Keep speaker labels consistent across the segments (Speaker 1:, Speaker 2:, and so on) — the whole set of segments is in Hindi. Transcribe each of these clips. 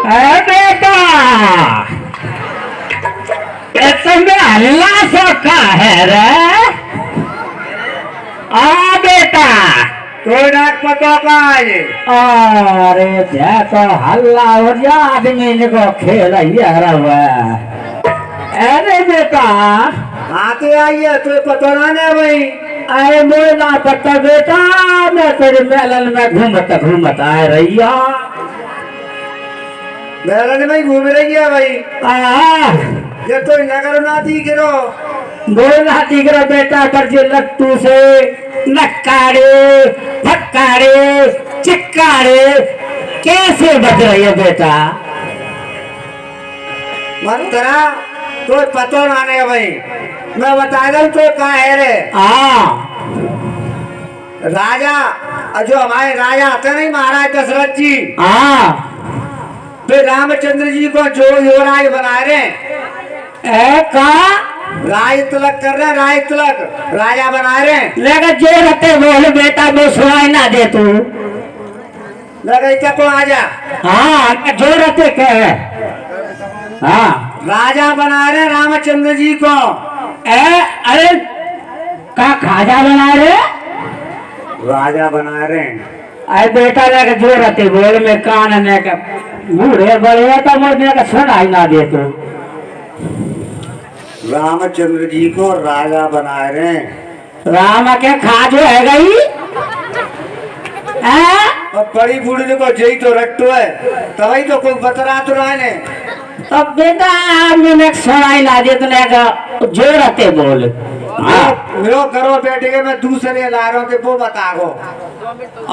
Speaker 1: अरे बेटा, इसमें हल्ला सौखा है रे। आ बेटा,
Speaker 2: कोई नाक पता का है।
Speaker 1: अरे तो हल्ला हो जा आदमी को खेल हुआ। अरे बेटा,
Speaker 2: आते आइए तो पता ना भाई।
Speaker 1: अरे मुझे ना पता बेटा, मैं तेरे मेलन में घूमता आ रही
Speaker 2: मेलन में घूम रही है भाई। ये तो नगर ना दिख रो।
Speaker 1: बोलना दिख रहा बेटा, कर जे लट्टू से नक्कारे फक्कारे चिक्कारे कैसे बज रही है बेटा।
Speaker 2: मंत्रा तो पता ना है भाई। मैं बता दूं तो कहाँ है रे। राजा जो हमारे राजा आते नहीं महाराज दशरथ जी। फिर रामचंद्र जी को जो युवराज बना रहे
Speaker 1: का
Speaker 2: राज तिलक कर रहे, राज तिलक राजा बना रहे।
Speaker 1: लेकिन जो रहते बोल बेटा, वो सुनाई ना दे तू।
Speaker 2: लगे को आजा।
Speaker 1: जो रहते क्या है।
Speaker 2: राजा बना रहे रामचंद्र जी को।
Speaker 1: अरे का खाजा बना रहे,
Speaker 2: राजा बना रहे।
Speaker 1: अरे बेटा लेके जो रहते बोल में कान ने का बूढ़े बड़े तो मुझे का सुनाई ना दे तू।
Speaker 2: रामचंद्र जी को राजा बना रहे।
Speaker 1: राम के खाजो है गई।
Speaker 2: अब बड़ी बूढ़ी को जई तो रट्टो है, तभी तो कोई बतरा तो रहने।
Speaker 1: अब बेटा मैंने सुनाई ना दे तो जो रहते बोल।
Speaker 2: मेरे करो बेटे के मैं दूसरे ला रहा हूँ वो बता गो।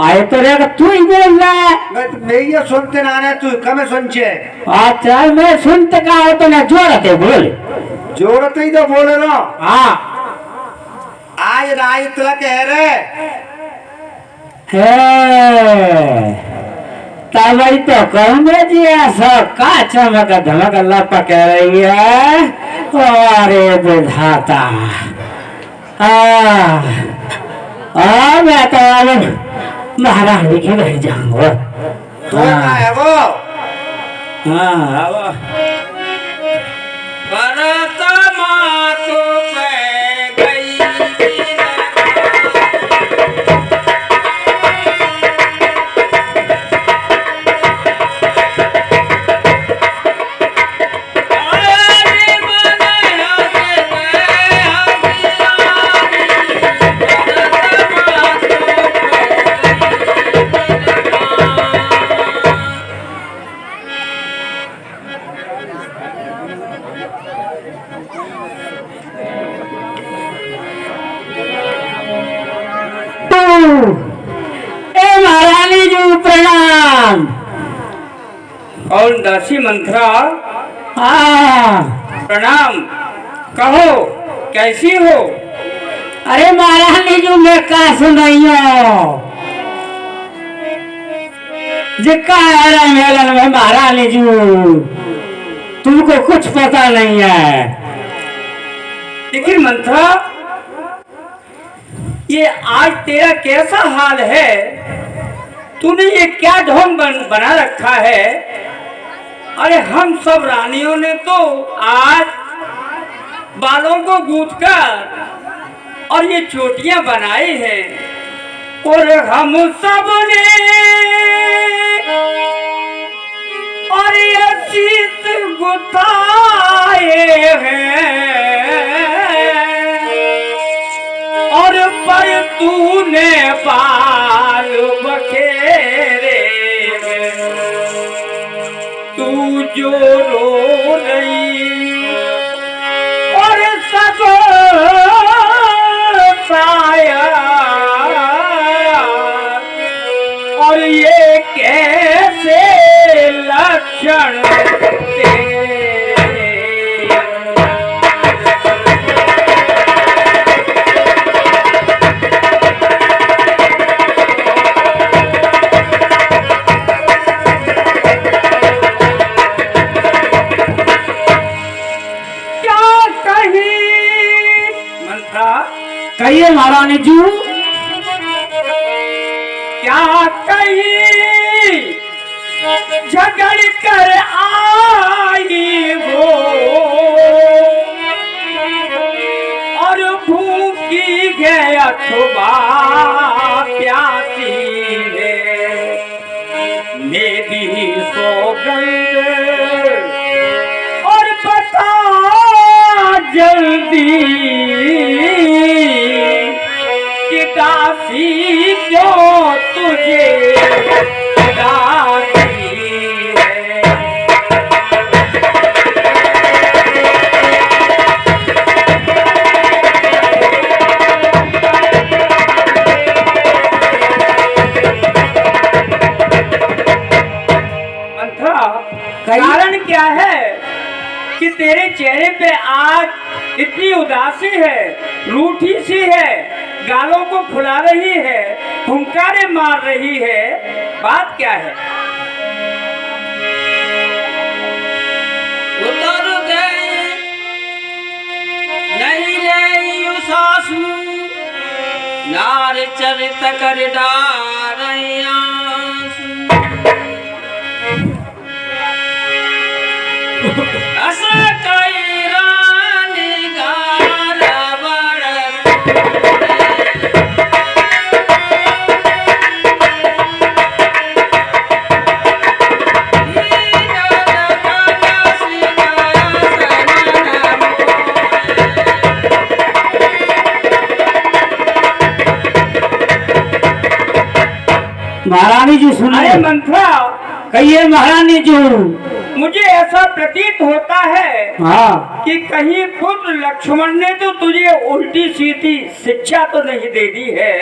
Speaker 1: आए तो रहेगा तू ही बोल रहा है।
Speaker 2: मैं ये सुनते ना आने तू कमे सुनचे।
Speaker 1: अच्छा मैं सुनते का हो तो ना जो रहते बोल।
Speaker 2: जोरत ही तो बोले रो। आज राज तिलक है रे।
Speaker 1: तब तो कहूँगे जी ऐसा का चमक धमक लपक रही है। अरे विधाता, मैं तो अब महारानी की रह जाऊंगा।
Speaker 2: तो है वो।
Speaker 1: महारानी जी प्रणाम।
Speaker 3: कौन दासी मंत्रा? प्रणाम, कहो कैसी हो?
Speaker 1: अरे महारानी जी मैं का सुनाइयो जिक्का है मेलन में महारानी जी, तुमको कुछ पता नहीं है।
Speaker 3: लेकिन मंत्रा ये आज तेरा कैसा हाल है? तूने ये क्या ढोंग बना रखा है? अरे हम सब रानियों ने तो आज बालों को गूंथकर और ये चोटियां बनाई हैं और हम सब ने और ये शीत गुथाए हैं और पर तूने बाल बखेरे, तू जो रो रही और सजो साया और ये कैसे लक्षण
Speaker 1: कहिए महारानी जी।
Speaker 3: क्या कही झगड़ कर आई वो, और भूखी गया अथवा प्यासी है मेरी सौगंध, और बता जल्दी कि दासी क्यों तुझे दासी है। मंथरा, कारण क्या है कि तेरे चेहरे पे आज इतनी उदासी है, रूठी सी है, गालों को फुला रही है, हुंकारे मार रही है, बात क्या है?
Speaker 4: उतर गए नहीं रे सासू नार चरित कर डारैया अस कई रानी गारा
Speaker 1: महारानी जी
Speaker 3: अरे
Speaker 1: सुनिए।
Speaker 3: मंथरा,
Speaker 1: कहिए महारानी जी।
Speaker 3: मुझे ऐसा प्रतीत होता है
Speaker 1: हाँ,
Speaker 3: कि कहीं पुत्र लक्ष्मण ने तो तुझे उल्टी सीधी शिक्षा तो नहीं दे दी है?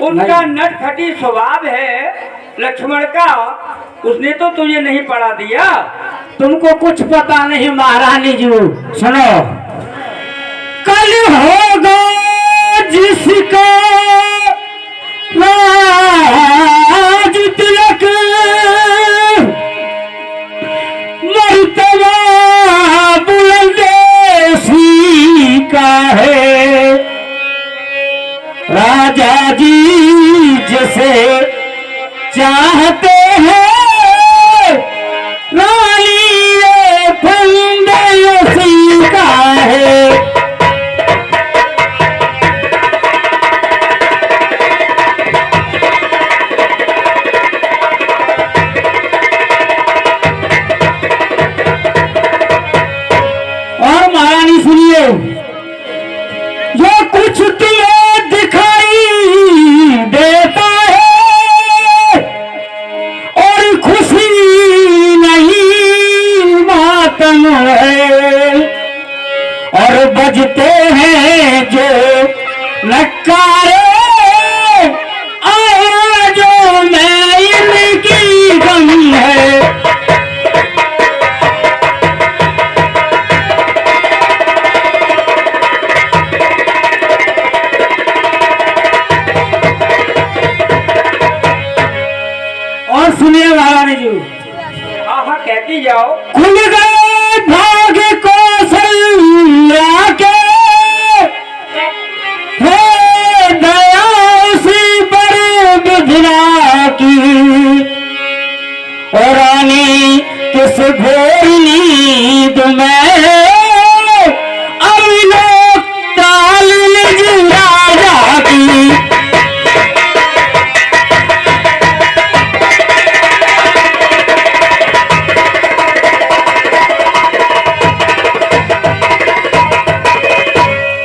Speaker 3: उनका नटखटी स्वभाव है लक्ष्मण का, उसने तो तुझे नहीं पढ़ा दिया।
Speaker 1: तुमको कुछ पता नहीं महारानी जी। सुनो, कल होगा जिसका राज तिलक, मर्तबा बुलंदेसी का है। राजा जी जैसे चाहते हैं, रानी ये फंदेसी का है। और महारानी सुनिए, जो कुछ तुम्हें दिखाई देता है और खुशी नहीं मातम है, और बजते हैं जो नक्कारे आवाजों में इनकी गम है। और सुनिए महारानी जी।
Speaker 3: हाँ हाँ, कहती जाओ।
Speaker 1: खुल गए भाग कौशल्या के, हे दया उसी पर विधना की, और रानी किस घोर नींद में अब लोग ताल निज राजा की।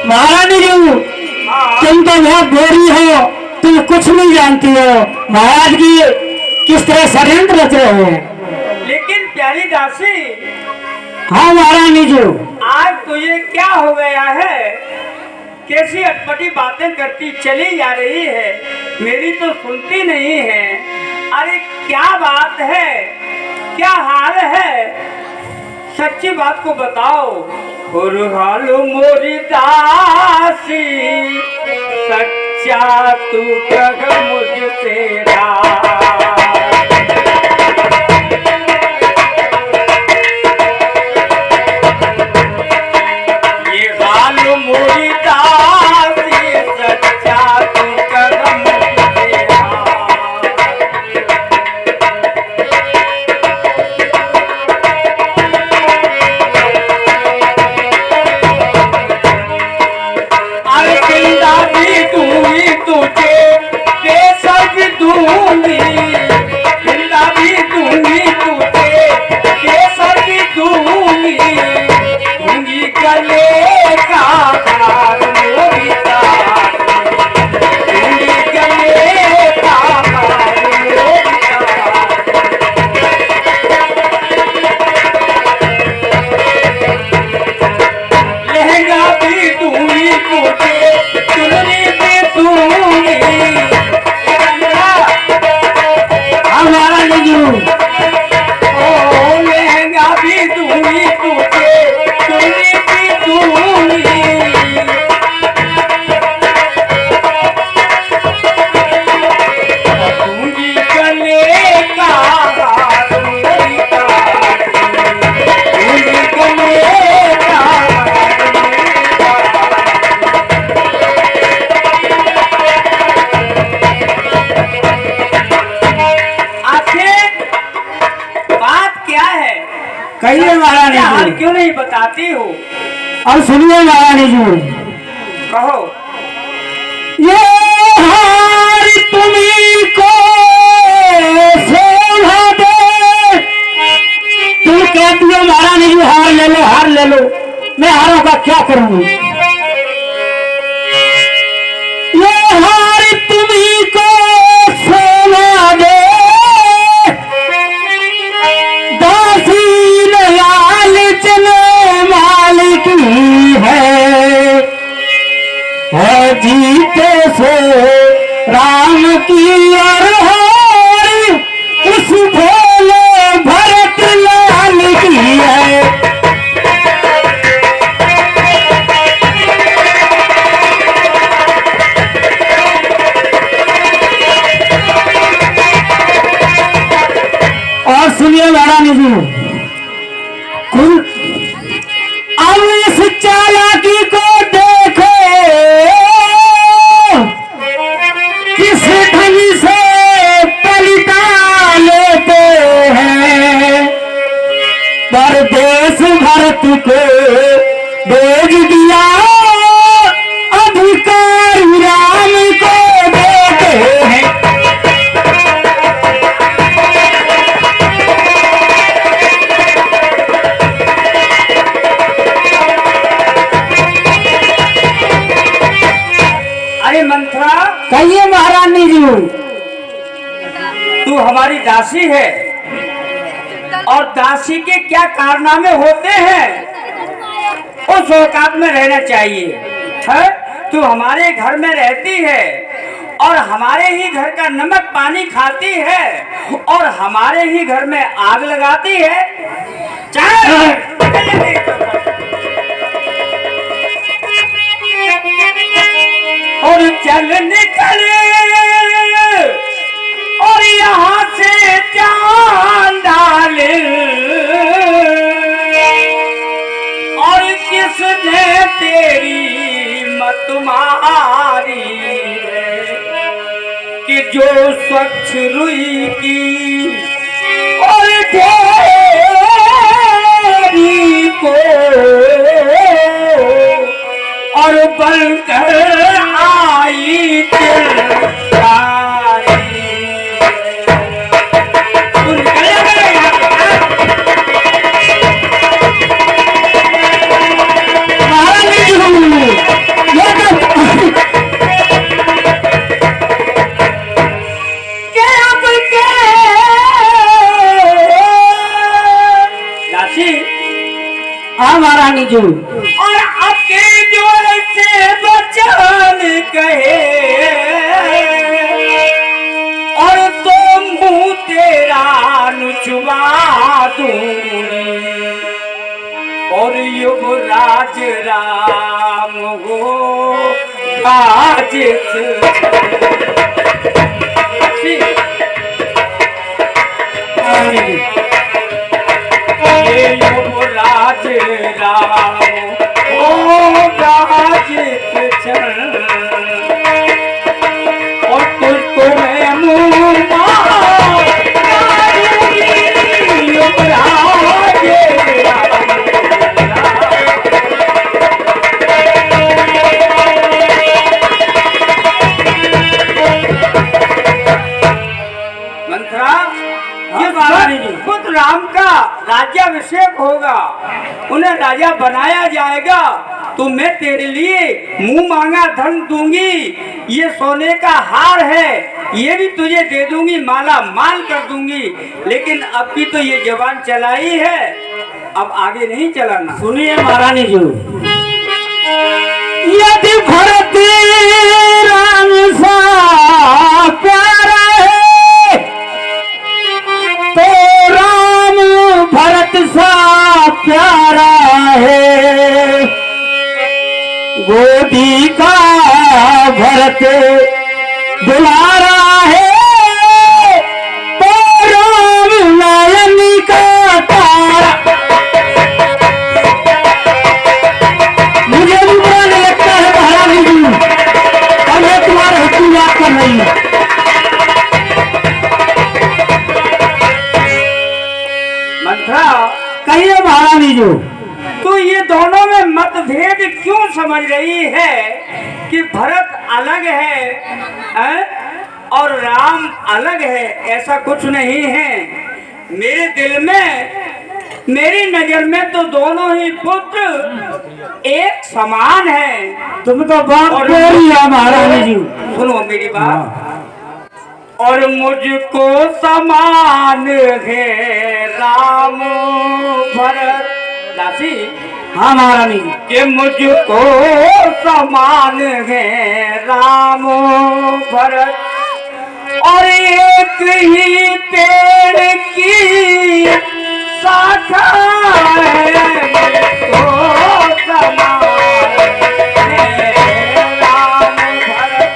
Speaker 1: महारानी जी, तुम तो बहुत गोरी हो, तुम कुछ नहीं जानती हो। महाराज की किस तरह षड्यंत्र रच रहे हैं।
Speaker 3: लेकिन प्यारी दासी,
Speaker 1: हाँ महारानी जी।
Speaker 3: आज तुझे क्या हो गया है? कैसी अटपटी बातें करती चली जा रही है, मेरी तो सुनती नहीं है। अरे क्या बात है, क्या हाल है? सच्ची बात को बताओ। और हालो मोरी दासी, सच्चा तू कह मुझसे राज। ये हालो मोरी दासी, सच्चा तू कह मुझसे राज। बताती हूँ।
Speaker 1: और सुनिए महारानी जी,
Speaker 3: कहो।
Speaker 1: ये हार तुम्ही को सोना दे। तुम कहती हो महारानी जी हार ले लो, हार ले लो, मैं हारों का क्या करूंगी? ये हार तुम्ही को सोना दे, दासी लाल चले मालिक है जीते से राम की और हार उस भोले भरत लाल की है। और सुनिए महारानी जी, अब इस चालाकी को देखो, किस ढंग से पलटा लेते हैं। परदेश भरत को भेज दिया, अधिकार राम को देते हैं।
Speaker 3: अरे मंथरा,
Speaker 1: कहिए महारानी जी।
Speaker 3: तू हमारी दासी है और दासी के क्या कारनामे होते हैं उस औकात में रहना चाहिए है। तू हमारे घर में रहती है और हमारे ही घर का नमक पानी खाती है और हमारे ही घर में आग लगाती है। और चल निकले और यहाँ से जान डाले, और किसने तेरी मत मारी है कि जो स्वच्छ रुई की और तेरी को और बनकर आई तिलकारी। तू निकलेगा यहाँ
Speaker 1: महारानी जी, ये
Speaker 3: दासी।
Speaker 1: हाँ महारानी जी।
Speaker 3: और आपके जो से बचन कहे और तो मुंह तेरा नुचवा दूंगी और युवराज राम हो आज ये युवराज राम और तुझको मैं मुँह मंथरा, ये खुद राम का राज्याभिषेक होगा, उन्हें राजा बनाया जाएगा तो मैं तेरे लिए मुंह मांगा धन दूंगी। ये सोने का हार है, ये भी तुझे दे दूंगी, माला माल कर दूंगी। लेकिन अब की तो ये जबान चलाई है, अब आगे नहीं चलाना।
Speaker 1: सुनिए महारानी जी, यदि भरत राम सा प्यारा है तो राम भरत सा प्यारा है। गोदी का भरत दुलारा है तो राम नयन का तारा। मुझे भी बुरा नहीं लगता है महारानी जी, और मैं तुम्हारे हुक्म याद कर रही हूँ।
Speaker 3: मंथरा,
Speaker 1: कहिए महारानी जी।
Speaker 3: तू दोनों में मतभेद क्यों समझ रही है कि भरत अलग है और राम अलग है? ऐसा कुछ नहीं है। मेरे दिल में, मेरी नजर में तो दोनों ही पुत्र एक समान है।
Speaker 1: तुम तो बाप बोली है महारानी जी।
Speaker 3: सुनो मेरी बात। और मुझको समान है राम भरत। दासी,
Speaker 1: हाँ महारानी जी।
Speaker 3: कि मुझको समान है राम भरत और एक ही पेड़ की शाखा है, मुझको समान है राम भरत।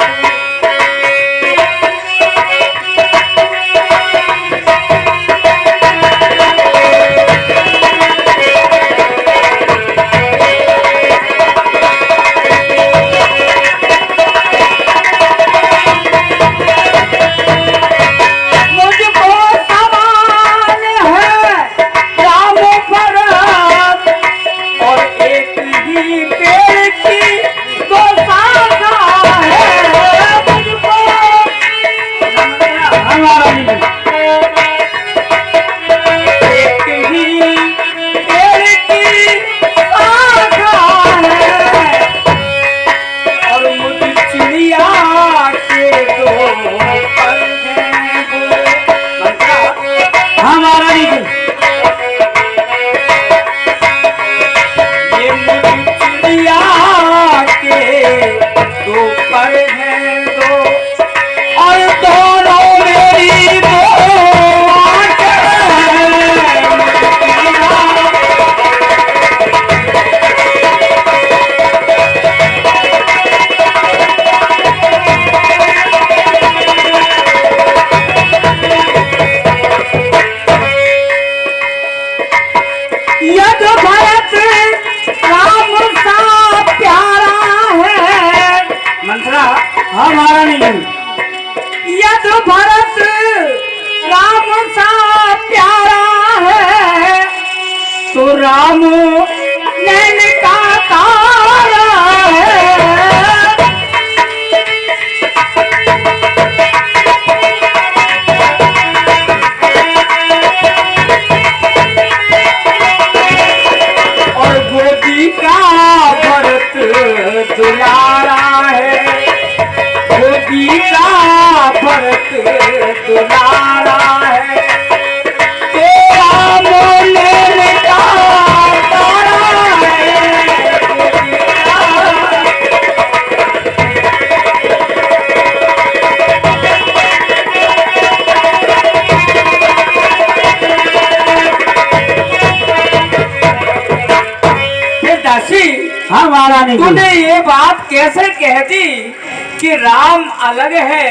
Speaker 1: हाँ महारानी जी।
Speaker 3: यद भरत राम सा प्यारा है तो राम नैन का तारा है। और गोदी का भरत दुलारा है, गोदी का भरत दुलारा है, तेरा मोल का तारा है, गोदी का। फिर दासी,
Speaker 1: हाँ महारानी जी।
Speaker 3: तूने ये बात कैसे कह दी कि राम अलग है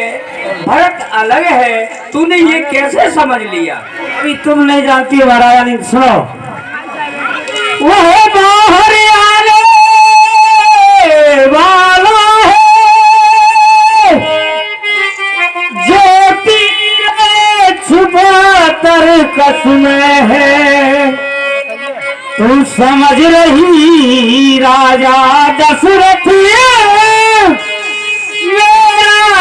Speaker 3: भरत अलग है? तूने ये कैसे समझ लिया?
Speaker 1: अभी तुम नहीं जानती हो महारानी। सुनो, वह बाहर आने वाला है जो तीर छुपा तर कसमें है। तू समझ रही राजा दशरथ मेरा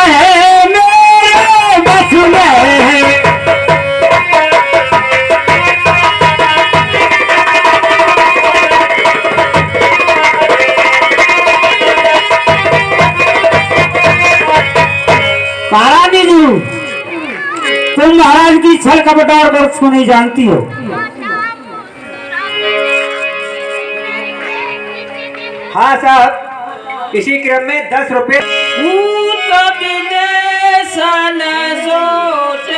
Speaker 1: है, मेरे बस में है। महारानी जी, तुम महाराज की छल कपट और वर्ष को नहीं जानती हो।
Speaker 2: हाँ साहब, इसी क्रम में 10 रुपए।
Speaker 4: भूत विदेशन सोच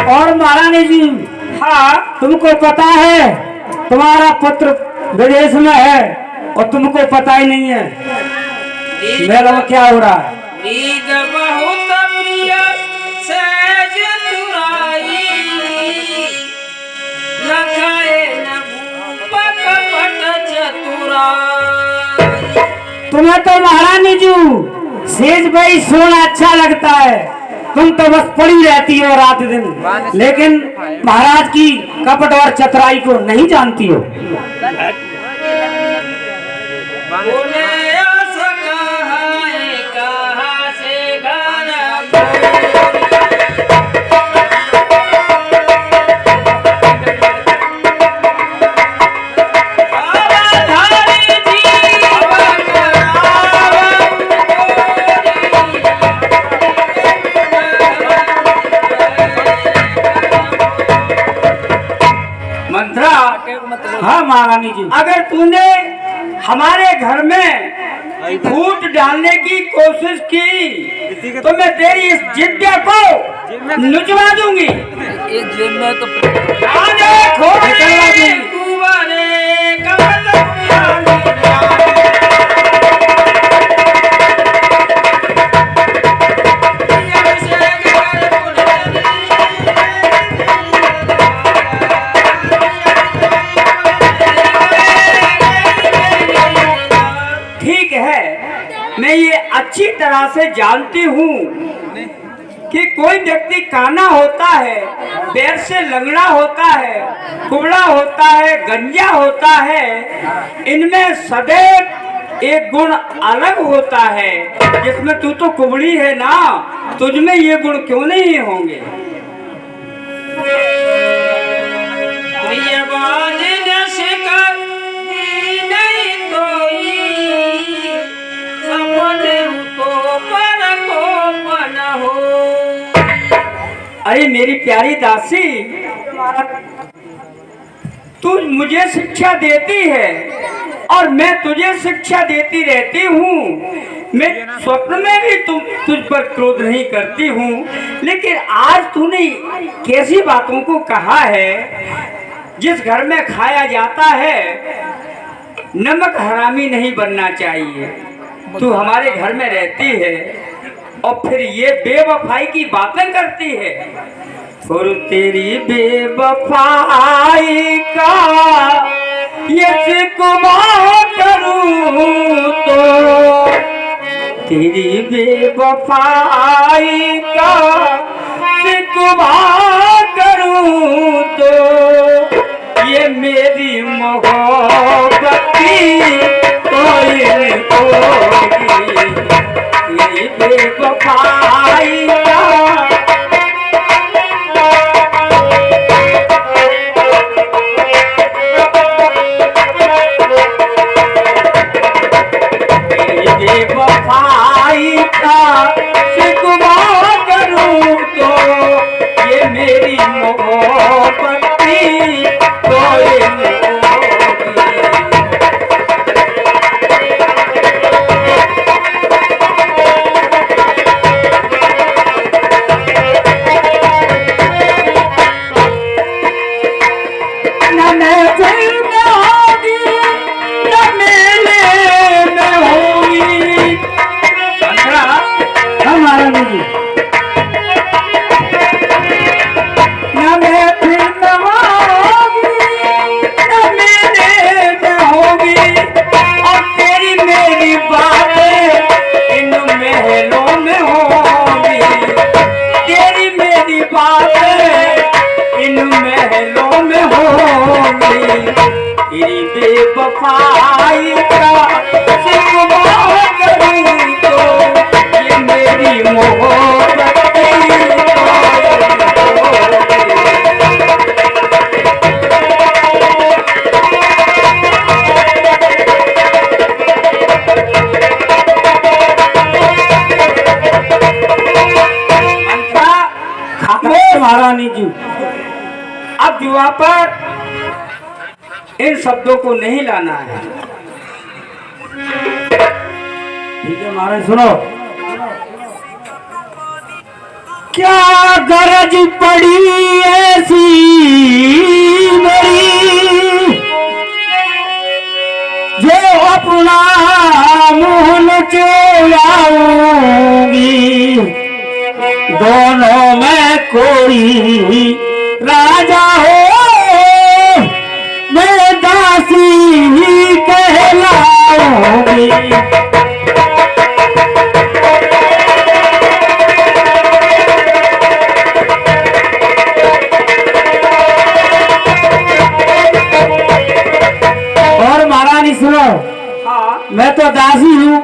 Speaker 1: और महारानी जी,
Speaker 3: हाँ,
Speaker 1: तुमको पता है तुम्हारा पुत्र विदेश में है और तुमको पता ही नहीं है मेरा वो क्या हो रहा है।
Speaker 4: नीद बहुत प्रिय सहज तुराई लखाए न भूपक पट चतुराई।
Speaker 1: तुम्हें तो महारानी जी सेज भाई सोना अच्छा लगता है, तुम तो बस पड़ी रहती हो रात दिन, लेकिन महाराज की कपट और चतुराई को नहीं जानती हो।
Speaker 4: बोले ऐसा कहाँ से गाना
Speaker 3: मंत्रा,
Speaker 1: हाँ महारानी जी,
Speaker 3: अगर तूने हमारे घर में फूट डालने की कोशिश की तो मैं तेरी इस जिद्द को नुचवा दूंगी।
Speaker 4: ये जेब में तो
Speaker 3: आने खोल
Speaker 1: निकलवा दूंगी।
Speaker 4: कुंवारे कमल
Speaker 3: ठीक है, मैं ये अच्छी तरह से जानती हूँ कि कोई व्यक्ति काना होता है, पैर से लंगड़ा होता है, कुबड़ा होता है, गंजा होता है, इनमें सदैव एक गुण अलग होता है, जिसमें तू तो कुबड़ी है ना, तुझमें ये गुण क्यों नहीं होंगे?
Speaker 4: प्रियवान न शिकर नहीं कोई सपने तो पर को मन हो।
Speaker 3: अरे मेरी प्यारी दासी, तू मुझे शिक्षा देती है और मैं तुझे शिक्षा देती रहती हूँ। मैं स्वप्न में भी तुझ पर क्रोध नहीं करती हूँ, लेकिन आज तूने कैसी बातों को कहा है। जिस घर में खाया जाता है नमक हरामी नहीं बनना चाहिए। तू हमारे घर में रहती है और फिर ये बेवफाई की बातें करती है। और तेरी बेवफाई का ये शिकवा करूं तो, तेरी बेवफाई का शिकवा करूं तो, ये मेरी मोहब्बत की कोई होगी। तेरी बेवफाई का बेवफाई का शिकवा करूं तो, ये मेरी मोहब्बत की कोई होगी। न महफिल में होगी न मेले में होगी। मंत्रा,
Speaker 1: हाँ महारानी जी,
Speaker 3: न महफिल में होगी न मेले में होगी, और तेरी मेरी बातें इन महलों में होगी। तेरी मेरी बातें इन महलों में होगी। तेरी बेवफाई का शिकवा करूं तो, ये मेरी मोहब्बत की
Speaker 1: खामोश महारानी जी।
Speaker 3: अब जुआ पर इन शब्दों को नहीं लाना है।
Speaker 1: ठीक है महाराज, सुनो। क्या गरज पड़ी ऐसी मेरी, जो अपना मुँह लुचाऊंगी, दोनों में कोई राजा हो रहूंगी। और महारानी सुनो,
Speaker 3: हाँ
Speaker 1: मैं तो दासी हूँ,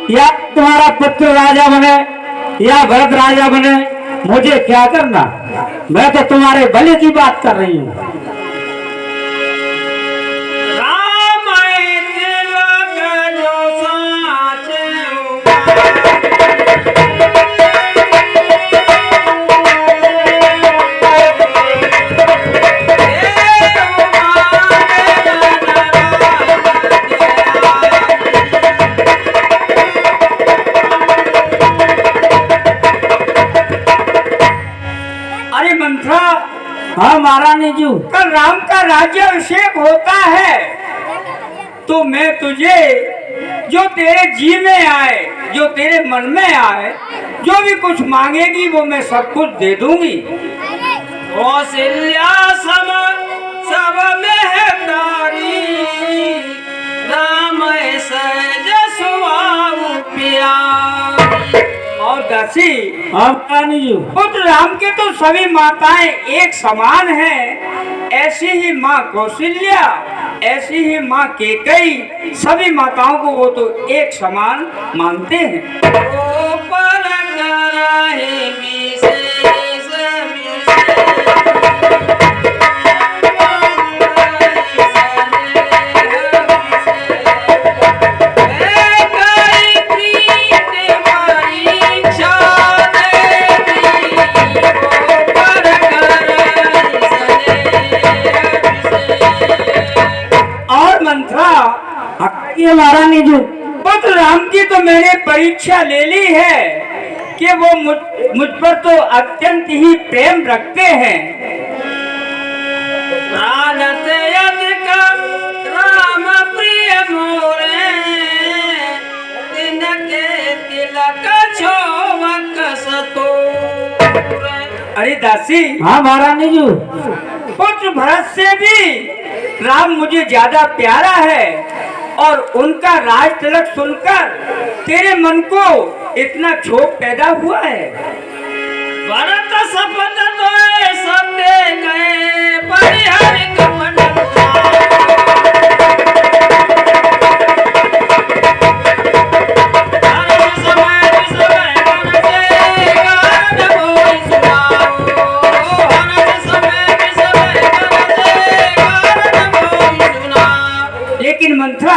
Speaker 1: या तुम्हारा पुत्र राजा बने या भरत राजा बने, मुझे क्या करना। मैं तो तुम्हारे भले की बात कर रही हूँ।
Speaker 3: राम तिलक जो साचे अरे मंत्रा,
Speaker 1: हाँ महारानी जी।
Speaker 3: कल राम का राज्याभिषेक होता है तो मैं तुझे जो तेरे जी में आए, जो तेरे मन में आए, जो भी कुछ मांगेगी वो मैं सब कुछ दे दूंगी। कौशल्या सम सब मेहदारी, राम सहज सुभाव प्यारी। और दासी,
Speaker 1: हाँ महारानी जी।
Speaker 3: पुत्र राम के तो सभी माताएं एक समान हैं, ऐसी ही माँ कौशल्या, ऐसी ही माँ केकई, सभी माताओं को वो तो एक समान मानते हैं। और मंत्रा,
Speaker 1: ये महारानी जी।
Speaker 3: पुत्र राम की तो मैंने परीक्षा ले ली है कि वो मुझ पर तो अत्यंत ही प्रेम रखते हैं। प्राण से अधिक राम प्रिय मोरे, तिनके तिलक छोवक सतोरे। अरे दासी,
Speaker 1: हाँ महारानी जी।
Speaker 3: पुत्र भरत से भी राम मुझे ज्यादा प्यारा है, और उनका राज तिलक सुनकर तेरे मन को इतना क्षोभ पैदा हुआ है। भरत शपथ तो सब दे गए परिहर लेकिन मंत्रा,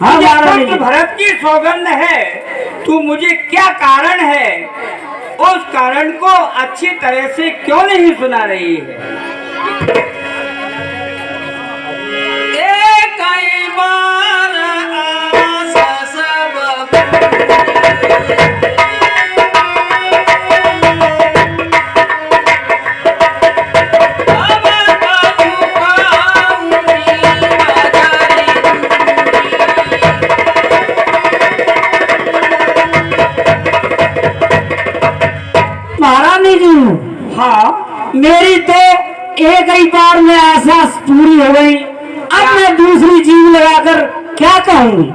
Speaker 1: हाँ
Speaker 3: मुझे
Speaker 1: महारानी
Speaker 3: पुत्र
Speaker 1: जी।
Speaker 3: भरत की सौगंध है, तू मुझे क्या कारण है, उस कारण को अच्छी तरह से क्यों नहीं सुना रही है। कई बार आस सब
Speaker 1: महारानी जी।
Speaker 3: हाँ,
Speaker 1: मेरी तो एक ही बार में आशा पूरी हो गई, अब मैं दूसरी जीव लगाकर क्या कहूँगी।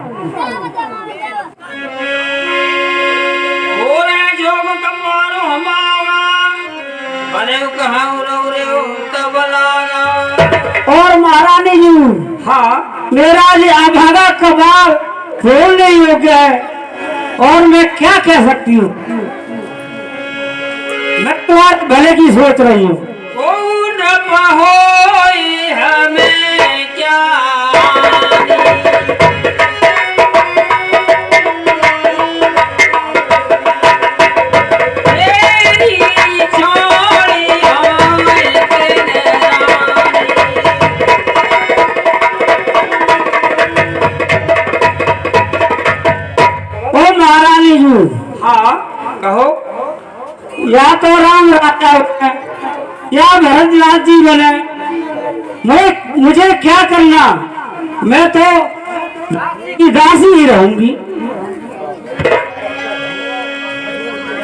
Speaker 3: जोग कपारो हमारा बने कहाँ तब लागा।
Speaker 1: और महारानी जी,
Speaker 3: हाँ,
Speaker 1: मेरा ये अभागा कबाल खोलने योग्य है, और मैं क्या कह सकती हूँ। मैं तुम्हारे भले की सोच रही हूँ।
Speaker 3: कौन पहोई हमें क्या तेरी छोड़ी हमें
Speaker 1: ओ महारानी जी,
Speaker 3: हाँ कहो।
Speaker 1: या तो राम राजा बने या भरत राज जी बने, मुझे क्या करना। मैं तो दासी ही रहूंगी।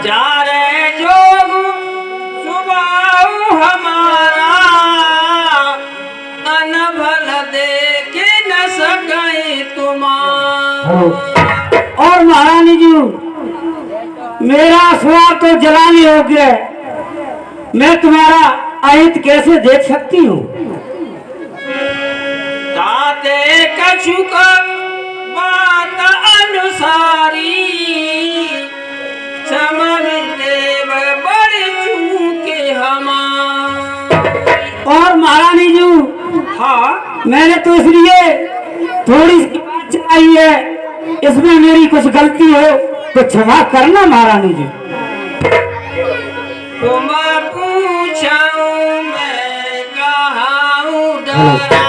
Speaker 3: जा रे जोग सुबाऊ हमारा, तन भल देख न सकई तुम्हारा।
Speaker 1: और महारानी जी, मेरा स्वाद तो जलाने हो गया, मैं तुम्हारा अहित कैसे देख सकती हूँ?
Speaker 4: ताते कछुक बात अनुसारी समझ देव बड़े चूके हमार।
Speaker 1: और महारानी जी,
Speaker 3: हाँ,
Speaker 1: मैंने तो इसलिए थोड़ी सी बात चलाई है, इसमें मेरी कुछ गलती हो तो क्षमा करना महारानी जी।
Speaker 4: तुम पूछाऊं मैं कहाऊं डराऊं।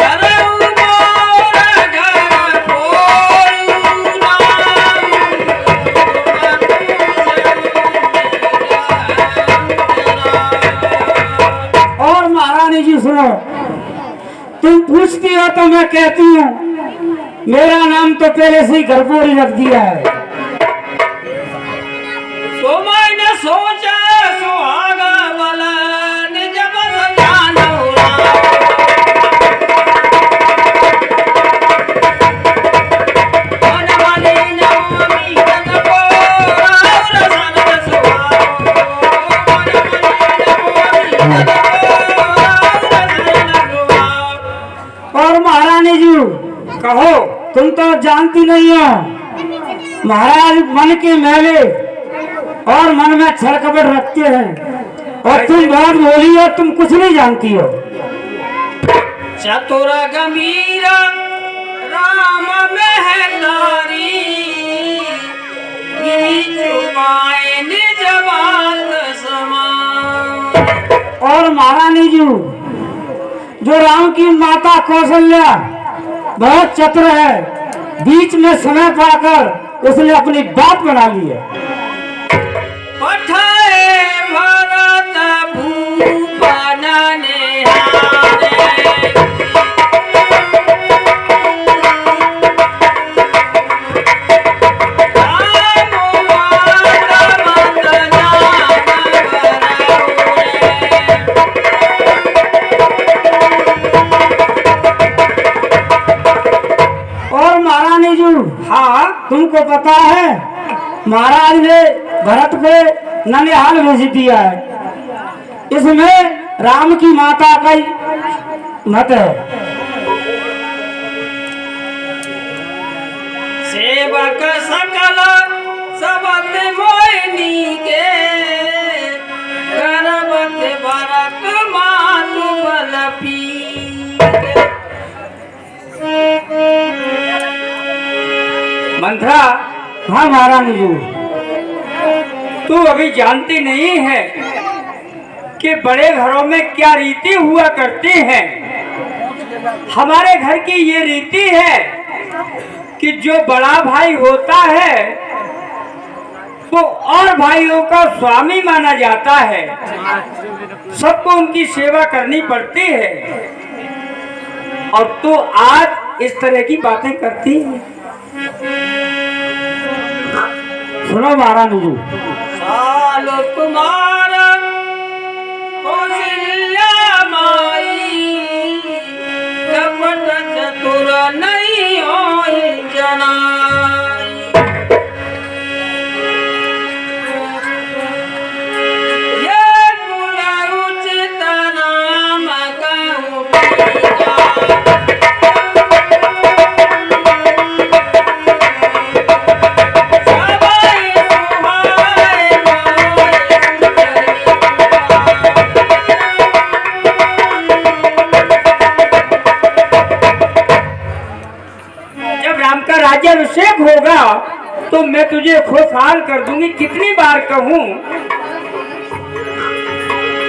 Speaker 4: करऊं मोरा घर फोड़ूं नाम।
Speaker 1: और महारानी जी सुनो, तुम पूछती हो तो मैं कहती हूँ, मेरा नाम तो पहले से ही घरपोरी रख दिया है।
Speaker 4: तो मैंने सोचा सुहागा वाला निज बस जानौरा। मन वाले नवमी तन को राउर सन सुहागो। मन वाले नवमी तन को राउर सन सुहागो।
Speaker 1: और महारानी जी
Speaker 3: कहो।
Speaker 1: तुम तो जानती नहीं हो, महाराज मन के मेले और मन में छलकपट रखते हैं, और तुम बहुत बोली हो, तुम कुछ नहीं जानती हो।
Speaker 4: चतुर गंभीर राम महतारी चुपाए निज बात समान।
Speaker 1: और महारानी जी, जो राम की माता कौशल्या बहुत चतुर है, बीच में समय पाकर उसने अपनी बात बना ली है।
Speaker 4: पठाए भरत भूपन निहारे। राम मात मत जान बरौरे।
Speaker 1: और महारानी जी,
Speaker 3: हाँ,
Speaker 1: तुमको पता है महाराज ने भरत को ननिहाल भेज दिया है, इसमें राम की माता का ही मत है।
Speaker 4: सेवक सकल सबत मोहिनी के करबत भरत मातु बल
Speaker 3: मंथरा,
Speaker 1: हाँ महारानी जी,
Speaker 3: तू अभी जानती नहीं है कि बड़े घरों में क्या रीति हुआ करती है। हमारे घर की ये रीति है कि जो बड़ा भाई होता है वो और भाइयों का स्वामी माना जाता है, सबको उनकी सेवा करनी पड़ती है, और तू आज इस तरह की बातें करती है।
Speaker 1: सुनो महारानी जी,
Speaker 4: साल तुम्हारा कौशल्या माई कपट चतुर नहीं होई जनाई। ये कुल उचित नाम कहूँ पीका।
Speaker 3: जब राम का राज्याभिषेक होगा तो मैं तुझे खुशहाल कर दूंगी। कितनी बार कहूँ?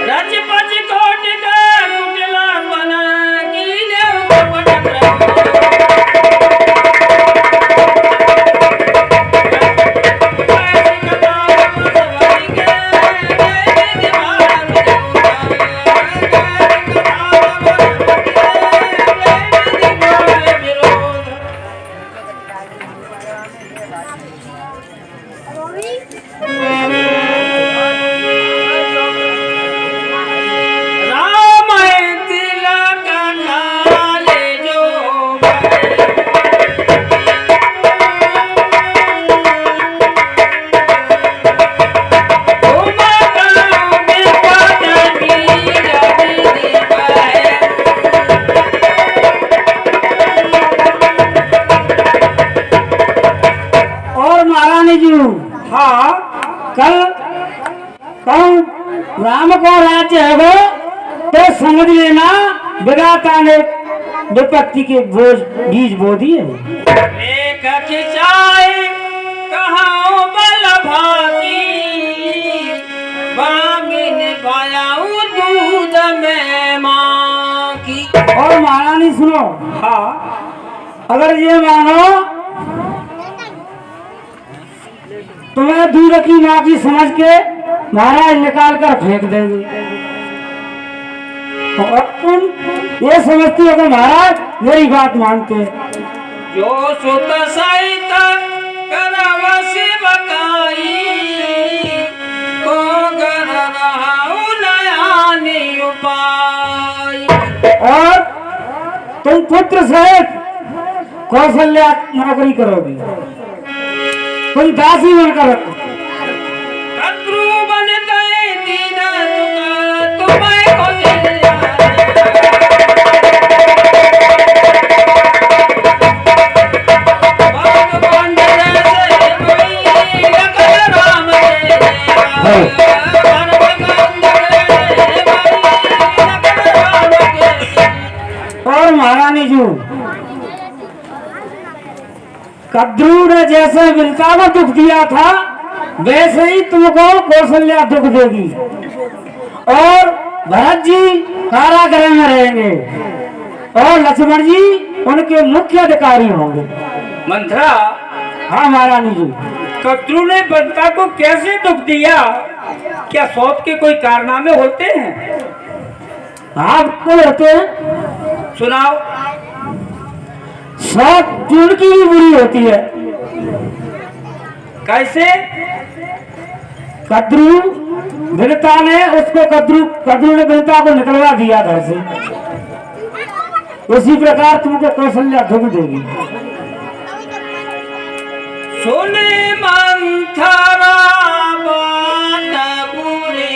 Speaker 4: रजपति कोट का कुटिला बना कीने उपपट
Speaker 1: चाहो तो समझ लेना विधाता ने विपत्ति के बीज बो दिए।
Speaker 4: एक खिंचाई कहाँ बल भागी, बागिन पायाऊ दूध में माँ की।
Speaker 1: और महारानी सुनो,
Speaker 3: हाँ
Speaker 1: अगर ये मानो तुम्हें दूध की माँ की समझ के महाराज निकाल कर फेंक देंगे और तुम ये समझती हो कि महाराज मेरी बात मानते हैं।
Speaker 4: जो सुत सहित करवस बकाई, को गर रहाऊ नयानी उपाय।
Speaker 1: और तुम पुत्र सहित कौशल्या नौकरी करोगी, तुम दासी बनकर रखो।
Speaker 4: शत्रु बन गए दीन तुम्हें कौशल्या। भगवान जैसे कोई लखन राम के।
Speaker 1: और महारानी जी कद्रू ने जैसे विलता को दुख दिया था वैसे ही तुमको कौशल्या दुख देगी और भरत जी कारागृह में रहेंगे और लक्ष्मण जी उनके मुख्य अधिकारी होंगे।
Speaker 3: मंथरा,
Speaker 1: हाँ महारानी जी।
Speaker 3: कद्रू ने बंता को कैसे दुख दिया? क्या सौत के कोई कारनामे होते हैं?
Speaker 1: हाँ बिल्कुल होते हैं।
Speaker 3: सुनाओ।
Speaker 1: सौत चूड़ की भी बुरी होती है।
Speaker 3: कैसे?
Speaker 1: कद्रू विलता ने उसको कद्रू ने विलता को निकलवा दिया घर से, उसी प्रकार तुमको कौशल्या दुख देगी।
Speaker 4: सुने मंथरा बात बुरी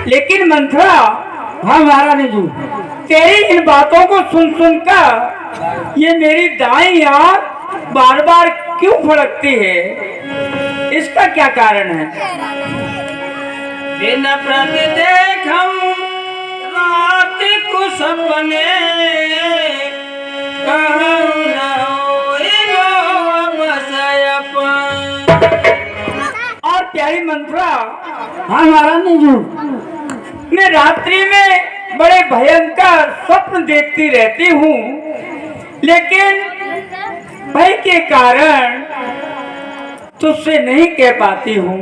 Speaker 3: लेकिन मंथरा,
Speaker 1: हाँ महारानी जी।
Speaker 3: तेरी इन बातों को सुन सुनकर ये मेरी दाई आंख बार बार क्यों फड़कती है? इसका क्या कारण है?
Speaker 4: दिन प्रति देखम रात को सपने, कहूँ न होइगो बसयपन।
Speaker 3: और प्यारी मंथरा,
Speaker 1: हाँ महारानी जी।
Speaker 3: मैं रात्रि में बड़े भयंकर स्वप्न देखती रहती हूँ, लेकिन भय के कारण तुझसे नहीं कह पाती हूँ।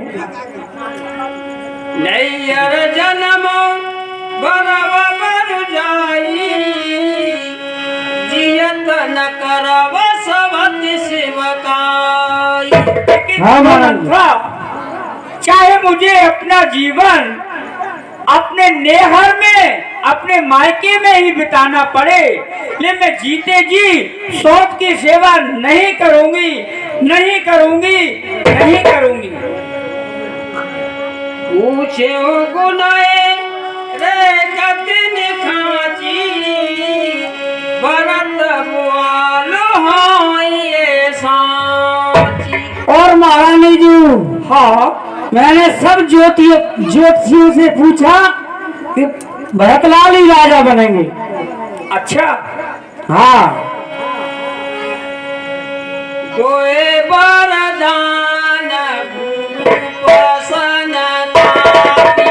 Speaker 4: नैयर जन्म बरव बर जाई, जियत न करव सवति शिवकाई।
Speaker 3: लेकिन
Speaker 1: हाँ, महाराज।
Speaker 3: मंथरा, चाहे मुझे अपना जीवन अपने नेहर में, अपने मायके में ही बिताना पड़े, लेकिन मैं जीते जी सौत की सेवा नहीं करूंगी, नहीं करूंगी, नहीं करूंगी।
Speaker 4: पूछे गुनाए रे कतिन खाची, भरत बुआल हाय साची।
Speaker 1: और महारानी जी,
Speaker 3: हाँ,
Speaker 1: मैंने सब ज्योतिषियों से पूछा कि भरतलाल ही राजा बनेंगे।
Speaker 3: अच्छा।
Speaker 1: हाँ।
Speaker 4: दोए वरदान भूपसन तापी,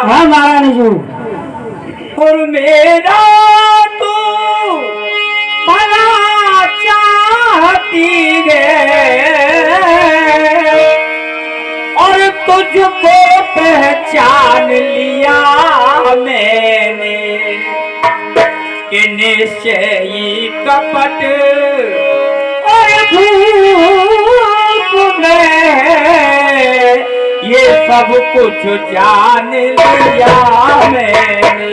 Speaker 1: हाँ महारानी जी।
Speaker 3: और मेरा तू बड़ा चाहती है और तुझको पहचान लिया मैंने कि निश्चयी कपट और धूप में ये सब कुछ जान लिया मैंने।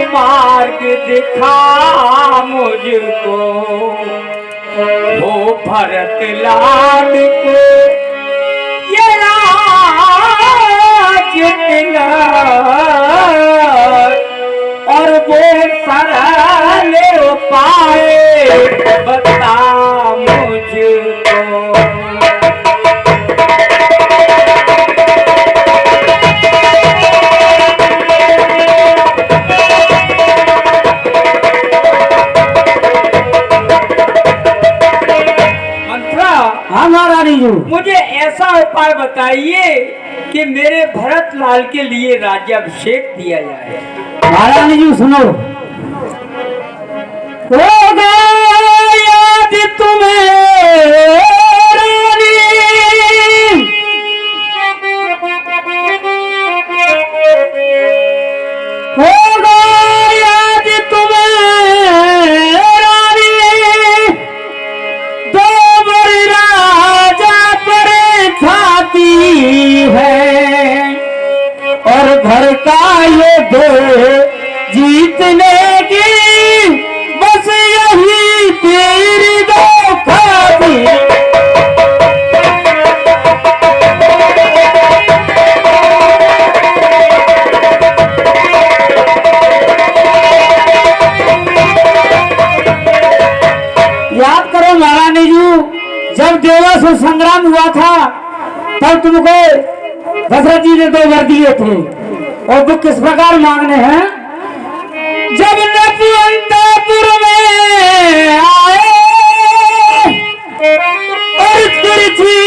Speaker 3: मार्ग दिखा मुझको वो भरत लाल को ये राज और वो सरल पाए बता मुझको।
Speaker 1: हाँ महारानी जी,
Speaker 3: मुझे ऐसा उपाय बताइए कि मेरे भरत लाल के लिए राज्याभिषेक दिया जाए।
Speaker 1: महारानी जी सुनो, होगा याद तुम्हें रानी, होगा याद तुम्हें रानी, दो बड़ी राजा पर खाती है और घर का ये दो जीतने की बस यही तेरी दो खाती। याद करो महारानी जी, जब देवासुर संग्राम हुआ था तब तुमको दशरथ जी ने 2 वर दिए थे और वो किस प्रकार मांगने हैं। जब नपुंसकपुर में आए और तिरछी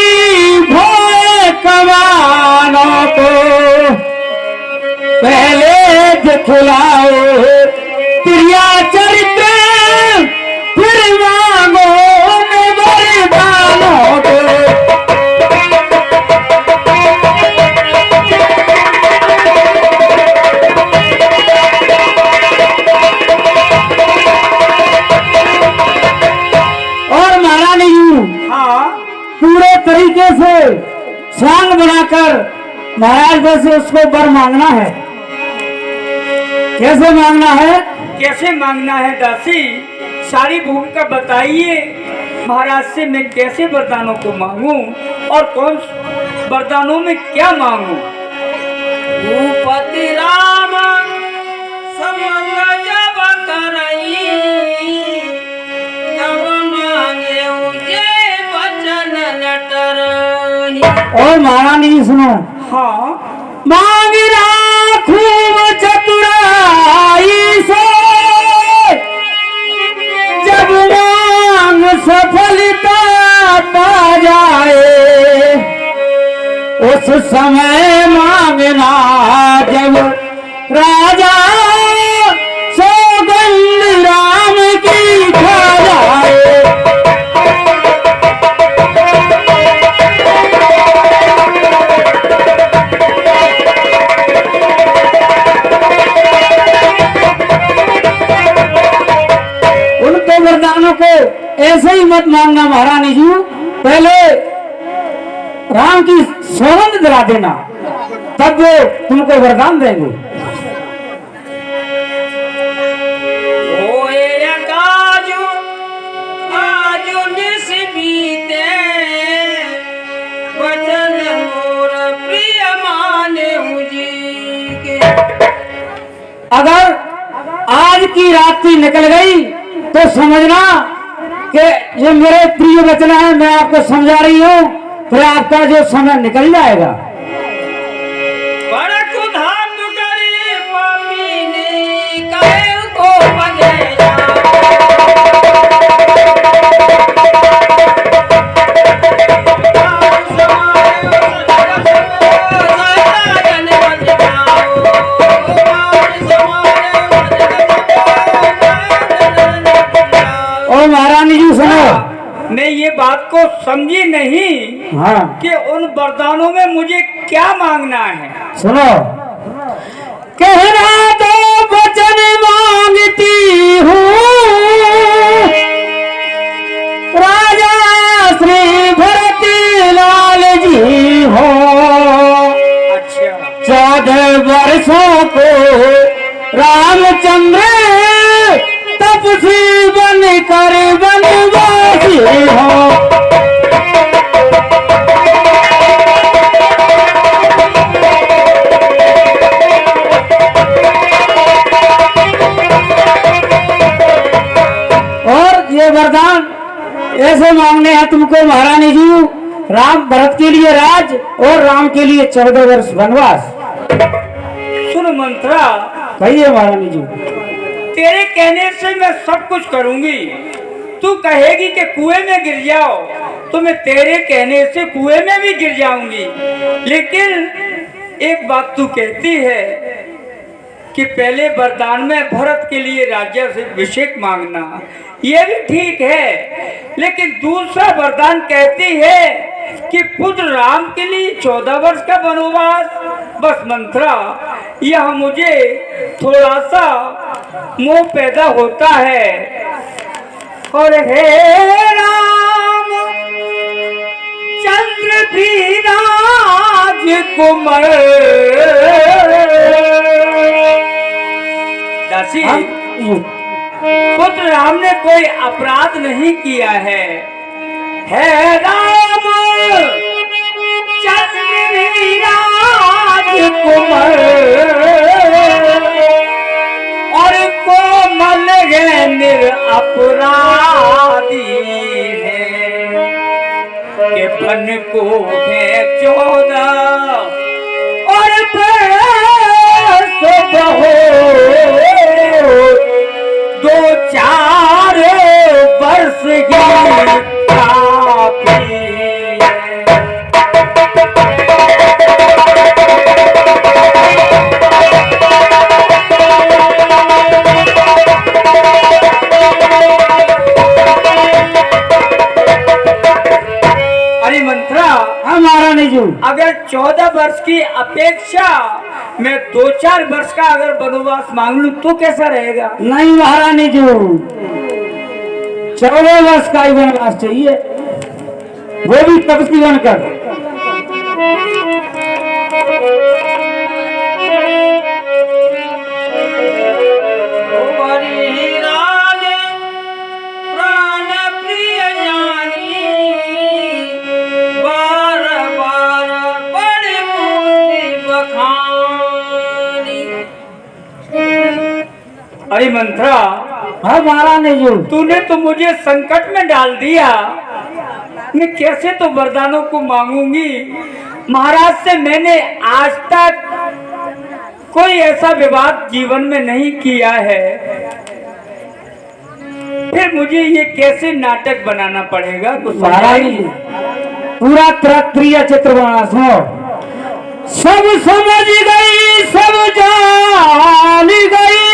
Speaker 1: भोए कमानों को पहले दिखलाओ प्रिया चरित्र, फिर मांगो वरदानों को। पूरे तरीके से स्वांग बनाकर महाराज जैसे उसको वर मांगना है। कैसे मांगना है?
Speaker 3: कैसे मांगना है दासी, सारी भूमिका बताइए। महाराज से मैं कैसे वरदानों को मांगूं और कौन वरदानों में क्या मांगूं?
Speaker 4: भूपति राम समंग जब करई, तब मांगे उजे बचन नटरही।
Speaker 1: और महारानी जी सुनो,
Speaker 3: हाँ,
Speaker 1: मांगना खूब चतुराई से, जब मांग सफलता पा जाए उस समय मांगना, जब राजा सौगंध राम की खा जाए। वरदानों को ऐसे ही मत मांगना महारानी जी, पहले राम की सौगंध दिला देना, तब वो तुमको वरदान देंगे। अगर आज की रात्रि निकल गई तो समझना कि ये मेरे प्रिय वचन है, मैं आपको समझा रही हूँ, फिर आपका जो समय निकल जाएगा।
Speaker 3: समझी नहीं
Speaker 1: हाँ
Speaker 3: कि उन वरदानों में मुझे क्या मांगना है।
Speaker 1: सुनो, कहना तो वचन मांगती हूँ, राजा श्री भरत लाल जी हो।
Speaker 3: अच्छा,
Speaker 1: 14 वर्षों को रामचंद्र तपस्वी बन कर वनवासी हो। और ये वरदान ऐसे मांगने हैं तुमको महारानी जी, राम भरत के लिए राज और राम के लिए 14 वर्ष वनवास।
Speaker 3: सुन मंत्रा,
Speaker 1: कहिए महारानी जी।
Speaker 3: तेरे कहने से मैं सब कुछ करूंगी। तू कहेगी कि कुएं में गिर जाओ तो मैं तेरे कहने से कुएं में भी गिर जाऊंगी। लेकिन एक बात तू कहती है कि पहले वरदान में भरत के लिए राज्याभिषेक मांगना, ये भी ठीक है। लेकिन दूसरा वरदान कहती है कि पुत्र राम के लिए 14 वर्ष का वनवास। बस मंत्रा, यह मुझे थोड़ा सा मोह पैदा होता है। और हे राम चंद्र भी राजकुमार, दासी, पुत्र राम ने कोई अपराध नहीं किया है। राम चंद्र राजकुमार और कोमल है निरपराधी है के बन को है 14 और हो 2-4 वर्ष की
Speaker 1: महारानी जी,
Speaker 3: अगर 14 वर्ष की अपेक्षा मैं 2-4 वर्ष का अगर वनवास मांग लूं तो कैसा रहेगा?
Speaker 1: नहीं महारानी जी, 14 वर्ष का ही वनवास चाहिए, वो भी तपस्वी बनकर।
Speaker 3: अरे मंत्रा,
Speaker 1: हाँ महारानी जी,
Speaker 3: तूने तो मुझे संकट में डाल दिया। मैं कैसे तो वरदानों को मांगूंगी? महाराज से मैंने आज तक कोई ऐसा विवाद जीवन में नहीं किया है, फिर मुझे ये कैसे नाटक बनाना पड़ेगा? तो
Speaker 1: महारानी जी, पूरा त्रिया चित्र बनाना। सुनो, सब समझ गई, सब जान गई,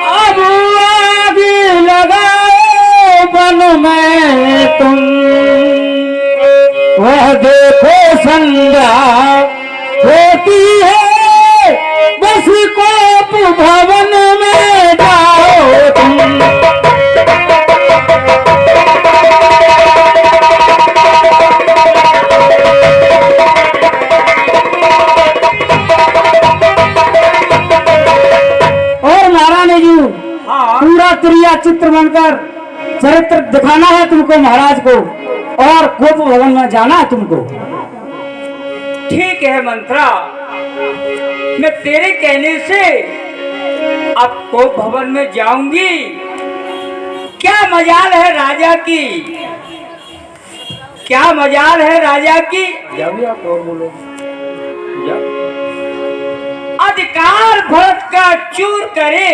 Speaker 1: अब आग लगाओ बन में तुम, वह देखो संध्या होती है, बस कोप भवन में जाओ तुम। पूरा त्रिया चित्र बनकर चरित्र दिखाना है तुमको महाराज को, और कोप भवन में जाना है तुमको।
Speaker 3: ठीक है मंत्रा, मैं तेरे कहने से अब कोप भवन में जाऊंगी। क्या मजाल है राजा की, क्या मजाल है राजा की।
Speaker 2: आप और बोलो।
Speaker 3: अधिकार भरत का चूर करे,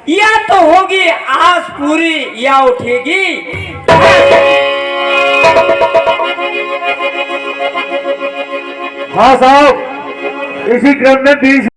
Speaker 3: या तो होगी आस पूरी या उठेगी।
Speaker 2: हाँ साहब, इसी क्रम में 20